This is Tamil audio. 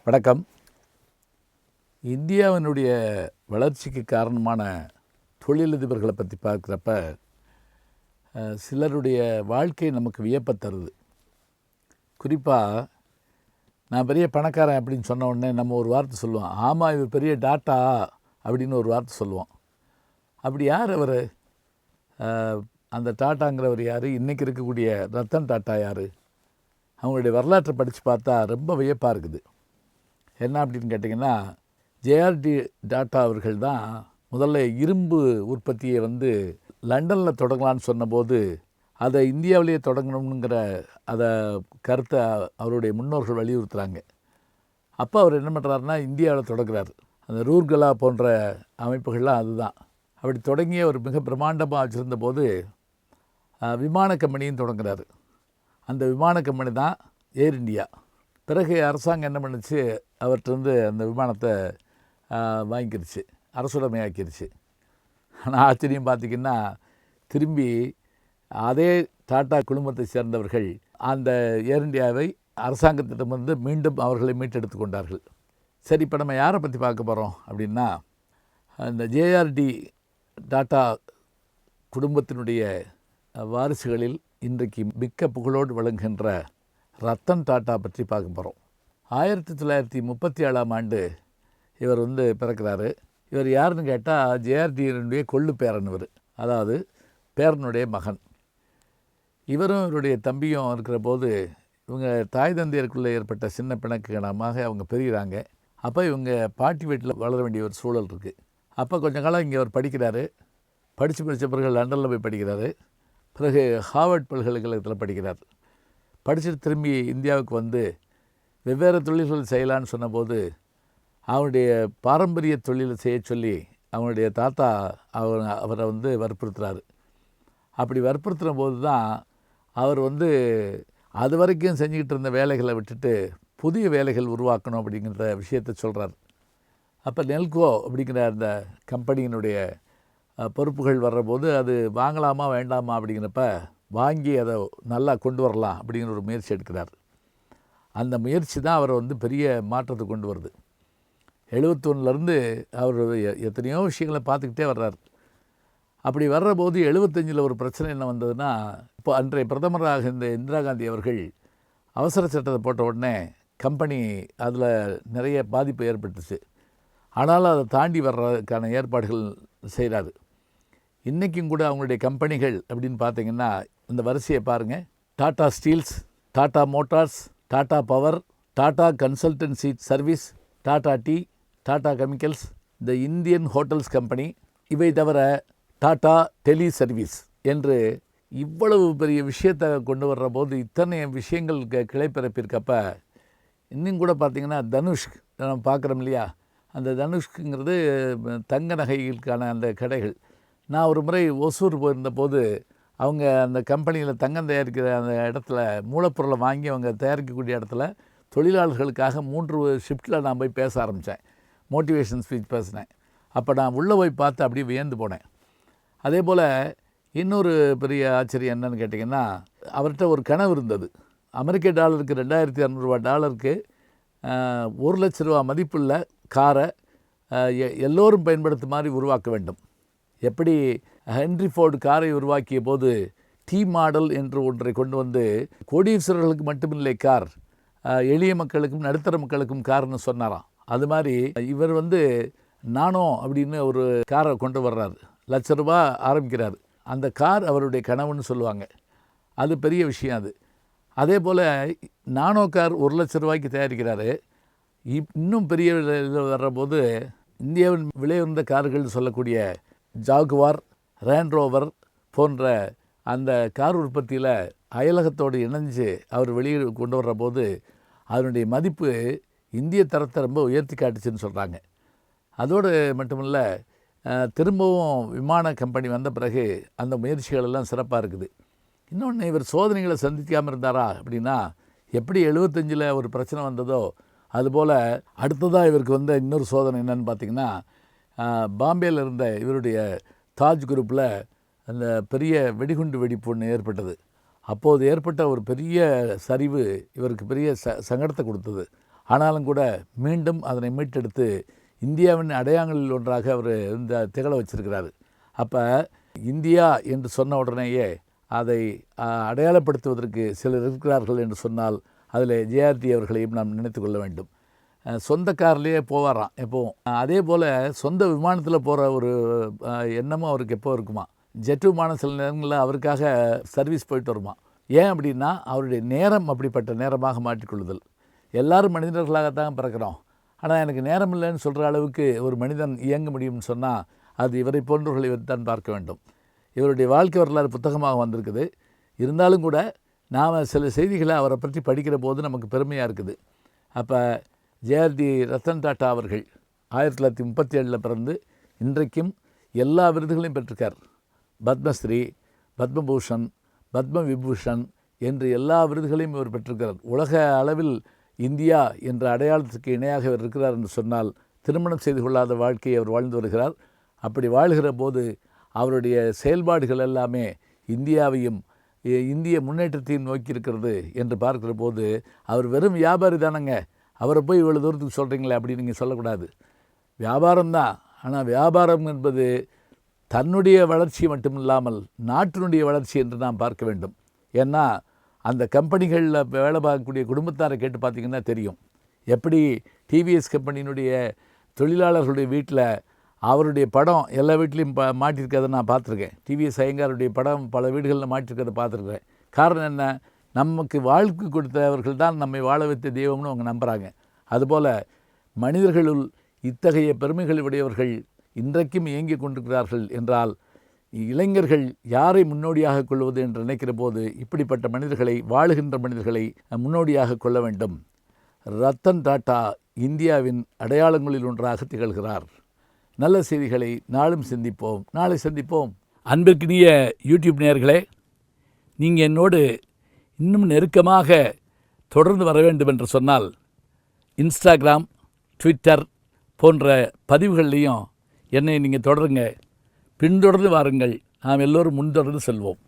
வணக்கம். இந்தியாவினுடைய வளர்ச்சிக்கு காரணமான தொழிலதிபர்களை பற்றி பார்க்குறப்ப சிலருடைய வாழ்க்கை நமக்கு வியப்பை தருது. குறிப்பாக நான் பெரிய பணக்காரன் அப்படின்னு சொன்ன உடனே நம்ம ஒரு வார்த்தை சொல்லுவோம், ஆமாம் இவர் பெரிய டாட்டா அப்படின்னு ஒரு வார்த்தை சொல்லுவோம். அப்படி யார் அவர்? அந்த டாட்டாங்கிறவர் யார்? இன்றைக்கி இருக்கக்கூடிய ரத்தன் டாட்டா யார்? அவங்களுடைய வரலாற்றை படித்து பார்த்தா ரொம்ப வியப்பாக இருக்குது. என்ன அப்படின்னு கேட்டிங்கன்னா, ஜேஆர்டி டாட்டா அவர்கள் தான் முதல்ல இரும்பு உற்பத்தியை லண்டனில் தொடங்கலான்னு சொன்னபோது அதை இந்தியாவிலேயே தொடங்கணுங்கிற கருத்தை அவருடைய முன்னோர்கள் வலியுறுத்துகிறாங்க. அப்போ அவர் என்ன பண்ணுறாருன்னா, இந்தியாவில் தொடங்குறார். அந்த ரூர்கலா போன்ற அமைப்புகள்லாம் அதுதான். அப்படி தொடங்கிய ஒரு மிக பிரம்மாண்டமாக வச்சுருந்த போது விமான கம்பெனியும் தொடங்குறாரு. அந்த விமான கம்பெனி தான் ஏர் இண்டியா. பிறகு அரசாங்கம் என்ன பண்ணுச்சு, அவர்கிட்ட அந்த விமானத்தை வாங்கிக்கிருச்சு, அரசுடைமையாக்கிருச்சு. ஆனால் ஆச்சரியம் பார்த்திங்கன்னா, திரும்பி அதே டாட்டா குழுமத்தை சேர்ந்தவர்கள் அந்த ஏர் இண்டியாவை அரசாங்கத்திடமிருந்து மீண்டும் அவர்களை மீட்டெடுத்து கொண்டார்கள். சரி, இப்போ நம்ம யாரை பற்றி பார்க்க போகிறோம் அப்படின்னா, அந்த ஜேஆர்டி டாட்டா குடும்பத்தினுடைய வாரிசுகளில் இன்றைக்கு மிக்க புகழோடு விளங்குகின்ற ரத்தன் டாட்டா பற்றி பார்க்க போகிறோம். 1937ஆம் ஆண்டு இவர் பிறக்கிறாரு. இவர் யாருன்னு கேட்டால், ஜேஆர்டியினுடைய கொள்ளு பேரன். இவர் அதாவது பேரனுடைய மகன். இவரும் இவருடைய தம்பியும் இருக்கிற போது இவங்க தாய் தந்தையருக்குள்ளே ஏற்பட்ட சின்ன பிணக்கு காரணமாக அவங்க பெறுகிறாங்க. அப்போ இவங்க பாட்டி வீட்டில் வளர வேண்டிய ஒரு சூழல் இருக்குது. அப்போ கொஞ்ச காலம் இங்கே அவர் படிக்கிறாரு. படித்த பிறகு லண்டனில் போய் படிக்கிறாரு. பிறகு ஹார்வர்ட் பல்கலைக்கழகத்தில் படிக்கிறார். படிச்சுட்டு திரும்பி இந்தியாவுக்கு வெவ்வேறு தொழில்கள் செய்யலான்னு சொன்னபோது அவருடைய பாரம்பரிய தொழிலை செய்ய சொல்லி அவனுடைய தாத்தா அவரை வற்புறுத்துறாரு. அப்படி வற்புறுத்துகிற போது தான் அவர் அது வரைக்கும் செஞ்சுக்கிட்டு இருந்த வேலைகளை விட்டுட்டு புதிய வேலைகள் உருவாக்கணும் அப்படிங்கிற விஷயத்தை சொல்கிறார். அப்போ நெல்கோ அப்படிங்கிற அந்த கம்பெனியினுடைய பொறுப்புகள் வர்றபோது அது வாங்கலாமா வேண்டாமா அப்படிங்கிறப்ப வாங்கி அதை நல்லா கொண்டு வரலாம் அப்படிங்கிற ஒரு முயற்சி எடுக்கிறார். அந்த முயற்சி தான் அவரை பெரிய மாற்றத்தை கொண்டு வருது. 71லேருந்து அவர் எத்தனையோ விஷயங்களை பார்த்துக்கிட்டே வர்றார். அப்படி வர்றபோது 75 ஒரு பிரச்சனை என்ன வந்ததுன்னா, இப்போ அன்றைய பிரதமராக இந்த இந்திரா காந்தி அவர்கள் அவசர சட்டத்தை போட்ட உடனே கம்பெனி அதில் நிறைய பாதிப்பு ஏற்பட்டுச்சு. ஆனாலும் அதை தாண்டி வர்றதுக்கான ஏற்பாடுகள் செய்கிறாரு. இன்றைக்கும் கூட அவங்களுடைய கம்பெனிகள் அப்படின்னு பார்த்திங்கன்னா, இந்த வரிசையை பாருங்கள். Tata Steeles, tata Motors, tata power, tata consultancy service, tata tea, tata chemicals, the Indian hotels company, இவை தவிர டாட்டா டெலி சர்வீஸ் என்று இவ்வளவு பெரிய விஷயத்தை கொண்டு வர்ற போது இத்தனை விஷயங்கள் கிளைப்பிறப்பிருக்கப்ப இன்னும் கூட பார்த்திங்கன்னா, தனுஷ்க் நம்ம பார்க்குறோம் இல்லையா, அந்த தனுஷ்குங்கிறது தங்க நகைகளுக்கான அந்த கடைகள். நான் ஒரு முறை ஒசூர் போயிருந்த போது அவங்க அந்த கம்பெனியில் தங்கம் தயாரிக்கிற அந்த இடத்துல மூலப்பொருளை வாங்கி அவங்க தயாரிக்கக்கூடிய இடத்துல தொழிலாளர்களுக்காக 3 ஷிஃப்ட்டில் நான் போய் பேச ஆரம்பித்தேன். மோட்டிவேஷன் ஸ்பீச் பேசினேன். அப்போ நான் உள்ளே போய் பார்த்து அப்படியே வியந்து போனேன். அதே போல் இன்னொரு பெரிய ஆச்சரியம் என்னன்னு கேட்டிங்கன்னா, அவர்கிட்ட ஒரு கனவு இருந்தது. அமெரிக்க டாலருக்கு $2,200 $1,00,000 மதிப்புள்ள காரை எல்லோரும் பயன்படுத்தும் மாதிரி உருவாக்க வேண்டும். எப்படி ஹென்ரி ஃபோர்டு காரை உருவாக்கிய போது டி மாடல் என்று ஒன்றை கொண்டு கோடீஸ்வரர்களுக்கு மட்டுமில்லை கார், எளிய மக்களுக்கும் நடுத்தர மக்களுக்கும் கார்னு சொன்னாராம். அது மாதிரி இவர் நானோ அப்படின்னு ஒரு காரை கொண்டு வர்றாரு. $1,00,000 ஆரம்பிக்கிறார். அந்த கார் அவருடைய கனவுன்னு சொல்லுவாங்க. அது பெரிய விஷயம். அதே போல் நானோ கார் $1,00,000 தயாரிக்கிறாரு. இன்னும் பெரிய இதில் வர்றபோது இந்தியாவின் விலை உயர்ந்த கார்கள் சொல்லக்கூடிய ஜாகுவார், ரேண்ட் ரோவர் போன்ற அந்த கார் உற்பத்தியில் அயலகத்தோடு இணைஞ்சு அவர் வெளியே கொண்டு வர்ற போது அதனுடைய மதிப்பு இந்திய தரத்தை ரொம்ப உயர்த்தி காட்டுச்சுன்னு சொல்கிறாங்க. அதோடு மட்டுமில்ல, திரும்பவும் விமான கம்பெனி வந்த பிறகு அந்த முயற்சிகள் எல்லாம் சிறப்பாக இருக்குது. இன்னொன்று, இவர் சோதனைகளை சந்திக்காமல் இருந்தாரா அப்படின்னா, எப்படி 75 ஒரு பிரச்சனை வந்ததோ அதுபோல் அடுத்ததாக இவருக்கு இன்னொரு சோதனை என்னன்னு பார்த்திங்கன்னா, பாம்பேயில் இருந்த இவருடைய தாஜ் குரூப்பில் அந்த பெரிய வெடிகுண்டு வெடிப்பு ஒன்று ஏற்பட்டது. அப்போது ஏற்பட்ட ஒரு பெரிய சரிவு இவருக்கு பெரிய சங்கடத்தை கொடுத்தது. ஆனாலும் கூட மீண்டும் அதனை மீட்டெடுத்து இந்தியாவின் அடையாளங்களில் ஒன்றாக அவர் இந்த திகழ வச்சிருக்கிறார். அப்போ இந்தியா என்று சொன்ன உடனேயே அதை அடையாளப்படுத்துவதற்கு சிலர் இருக்கிறார்கள் என்று சொன்னால் அதில் ஜேஆர்டி அவர்களையும் நாம் நினைத்து கொள்ள வேண்டும். சொந்த கார்லேயே போவாராம் எப்போவும். அதே போல் சொந்த விமானத்தில் போகிற ஒரு எண்ணமும் அவருக்கு எப்போ இருக்குமா. ஜெட் விமானம் சில நேரங்களில் அவருக்காக சர்வீஸ் போயிட்டு வருமா. ஏன் அப்படின்னா அவருடைய நேரம் அப்படிப்பட்ட நேரமாக மாற்றிக்கொள்ளுதல். எல்லாரும் மனிதர்களாகத்தான் பிறக்கிறோம், ஆனால் எனக்கு நேரம் இல்லைன்னு சொல்கிற அளவுக்கு ஒரு மனிதன் இயங்க முடியும்னு சொன்னால் அது இவரை போன்றவர்களை தான் பார்க்க வேண்டும். இவருடைய வாழ்க்கை வரலாறு புத்தகமாக வந்திருக்குது. இருந்தாலும் கூட நாம் சில செய்திகளை அவரை பற்றி படிக்கிற போது நமக்கு பெருமையாக இருக்குது. அப்போ ஜேஆர்டி ரத்தன் டாட்டா அவர்கள் 1937 பிறந்து இன்றைக்கும் எல்லா விருதுகளையும் பெற்றிருக்கார். பத்மஸ்ரீ, பத்மபூஷன், பத்ம விபூஷன் என்று எல்லா விருதுகளையும் இவர் பெற்றிருக்கிறார். உலக அளவில் இந்தியா என்ற அடையாளத்துக்கு இணையாக இவர் இருக்கிறார் என்று சொன்னால் திருமணம் செய்து கொள்ளாத வாழ்க்கையை அவர் வாழ்ந்து வருகிறார். அப்படி வாழ்கிற போது அவருடைய செயல்பாடுகள் எல்லாமே இந்தியாவையும் இந்திய முன்னேற்றத்தையும் நோக்கி இருக்கிறது என்று பார்க்கிற போது அவர் வெறும் வியாபாரி தானங்க, அவரை போய் இவ்வளோ தூரத்துக்கு சொல்கிறீங்களே அப்படின்னு நீங்கள் சொல்லக்கூடாது. வியாபாரம்தான், ஆனால் வியாபாரம் என்பது தன்னுடைய வளர்ச்சி மட்டும் இல்லாமல் நாட்டினுடைய வளர்ச்சி என்று நாம் பார்க்க வேண்டும். ஏன்னா அந்த கம்பெனிகளில் வேலை பார்க்கக்கூடிய குடும்பத்தாரை கேட்டு பார்த்திங்கன்னா தெரியும். எப்படி டிவிஎஸ் கம்பெனியினுடைய தொழிலாளர்களுடைய வீட்டில் அவருடைய படம் எல்லா வீட்லேயும் மாட்டியிருக்கிறத நான் பார்த்துருக்கேன். டிவிஎஸ் ஐயங்காருடைய படம் பல வீடுகளில் மாட்டியிருக்கிறத பார்த்துருக்கேன். காரணம் என்ன? நமக்கு வாழ்க்கை கொடுத்தவர்கள் தான் நம்மை வாழ வைத்த தெய்வம்னு அவங்க நம்புகிறாங்க. அதுபோல் மனிதர்களுள் இத்தகைய பெருமைகள் உடையவர்கள் இன்றைக்கும் இயங்கி கொண்டிருக்கிறார்கள் என்றால் இளைஞர்கள் யாரை முன்னோடியாக கொள்வது என்று நினைக்கிற போது இப்படிப்பட்ட மனிதர்களை, வாழுகின்ற மனிதர்களை முன்னோடியாக கொள்ள வேண்டும். ரத்தன் டாட்டா இந்தியாவின் அடையாளங்களில் ஒன்றாக திகழ்கிறார். நல்ல செய்திகளை நாளும் சிந்திப்போம், நாளை சந்திப்போம். அன்பிற்கினிய யூடியூப் நேயர்களே, நீங்கள் என்னோடு இன்னும் நெருக்கமாக தொடர்ந்து வர வேண்டும் என்று சொன்னால் இன்ஸ்டாகிராம், ட்விட்டர் போன்ற பதிவுகள்லையும் என்னை நீங்கள் தொடருங்க. பின்தொடர்ந்து வாருங்கள். நாம் எல்லோரும் முன்தொடர்ந்து செல்வோம்.